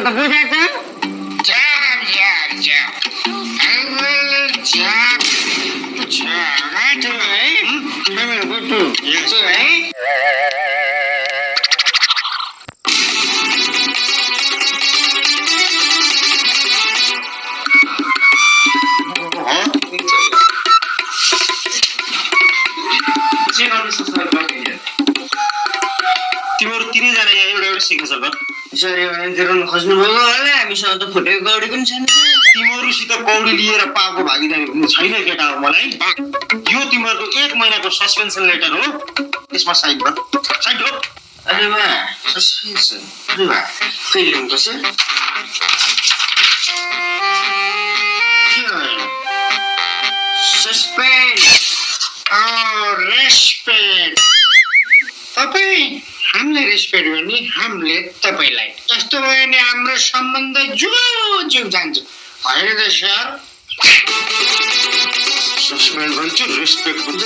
त बुझाएको Jab, jab, jab. Jab. Jab. Yes. तिमीहरू तिनैजना यहाँ एउटा एउटा सिक्न सक्छ सरी भने गिराउन खोज्नुभएको होला हामीसँग त फुटेको गौडी पनि छैन तिमीहरूसित कौडी लिएर पाएको भागीदारी हुने छैन केटा हो मलाई यो तिमीहरूको 1 महिनाको सस्पेन्सन लेटर हो त्यसमा साइन गर साइन हो अरे बा सस्पेन्सन अरे बा कहिले हुनुपर्छ सस्पेन्ड रेस्पेक्ट तपाईँ हामीले रेस्पेक्ट गर्ने हामीले तपाईँलाई यस्तो भयो भने हाम्रो सम्बन्ध जुग जान्छ होइन त सर सस्पेन्ड भन्छु रेस्पेक्ट बुझ्छ